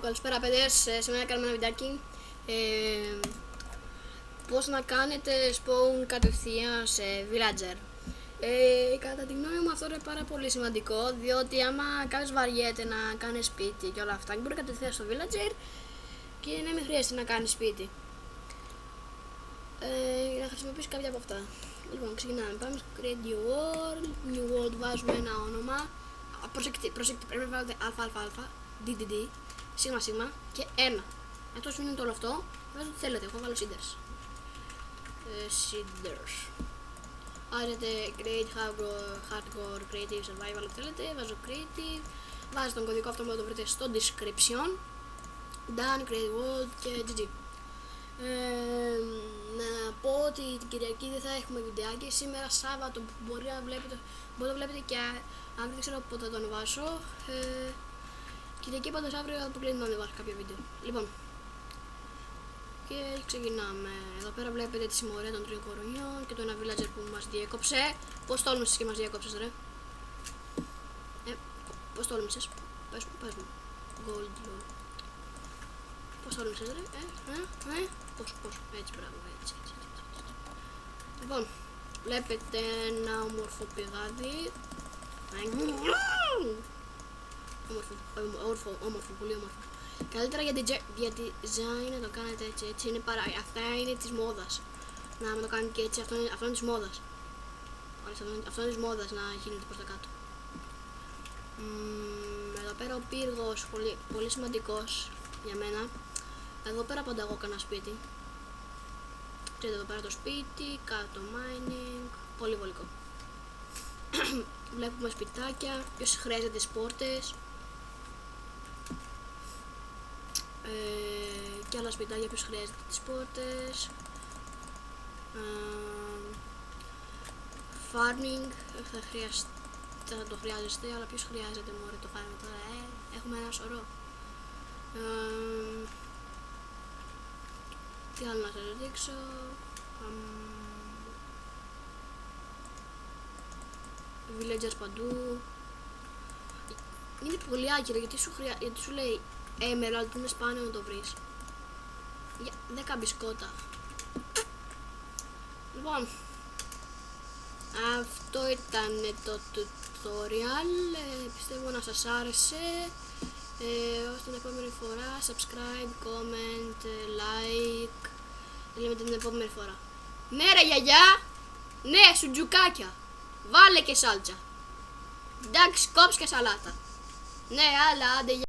Καλησπέρα παιδες, σήμερα κάνουμε ένα βιντεάκι πώς να κάνετε spawn κατευθείαν σε villager. Κατά τη γνώμη μου αυτό είναι πάρα πολύ σημαντικό, διότι άμα κάποιος βαριέται να κάνει σπίτι και όλα αυτά, μπορεί κατευθείαν στο villager και να μην χρειάζεται να κάνει σπίτι. Να χρησιμοποιήσει κάποια από αυτά. Λοιπόν, ξεκινάμε. Πάμε στο Create New World, βάζουμε ένα όνομα. Προσεκτή, πρέπει να βάλετε αλφα, DDD, σίγμα και 1. Εκτός μείνουν το όλο αυτό, βάζετε ό,τι θέλετε. Εγώ βάλω Seeders. Βάζετε Create Hardcore, Creative, Survival, ό,τι θέλετε. Βάζω Creative. Βάζετε τον κωδικό αυτό που το βρείτε στο description. Done, Create World και GG. Να πω ότι την Κυριακή δεν θα έχουμε βιντεάκι. Σήμερα Σάββατο μπορεί να το βλέπετε και αν δεν ξέρω πότε θα το ανεβάσω. Κυριακή πάντως αύριο αποκλείται να ανεβάσω κάποιο βίντεο. Λοιπόν, και ξεκινάμε. Εδώ πέρα βλέπετε τη συμμορία των 3 κορονιών και το ένα villager που μας διέκοψε. Πώς τόλμησες και μας διέκοψες ρε? Πώς τόλμησες? Πες μου. Gold. Πώς τόλμησες ρε? Πώς, έτσι μπράβο, έτσι. Λοιπόν, βλέπετε ένα όμορφο πηγάδι. Όμορφο, πολύ όμορφο. Καλύτερα για design να το κάνετε έτσι είναι αυτά είναι της μόδας. Να με το κάνετε και έτσι, αυτό είναι της μόδας. Αυτό είναι της μόδας να γίνεται προς τα κάτω. Εδώ πέρα ο πύργος, πολύ σημαντικός για μένα. Εδώ πέρα πάντα εγώ έκανα σπίτι. Ξέρετε εδώ πέρα το σπίτι, κάτω mining, πολύ βολικό. Βλέπουμε σπιτάκια, ποιος χρειάζεται τις πόρτες. Και άλλα σπιτάκια, ποιος χρειάζεται τις πόρτες. Farming, θα το χρειάζεστε, αλλά ποιος χρειάζεται μωρέ το farming τώρα, έχουμε ένα σωρό. Τι άλλο να σας δείξω. Villagers παντού. Είναι πολύ άκυρο γιατί σου λέει Emerald που είναι σπάνιο να το βρεις. Για 10 μπισκότα. Λοιπόν, αυτό ήταν το tutorial. Πιστεύω να σας άρεσε. Ως την επόμενη φορά, subscribe, comment, like. Λέμε την επόμενη φορά. Ναι ρε γιαγιά, ναι σουτζουκάκια. Βάλε και σάλτσα. Εντάξει, κόψε και σαλάτα. Ναι, άλλα, άντε.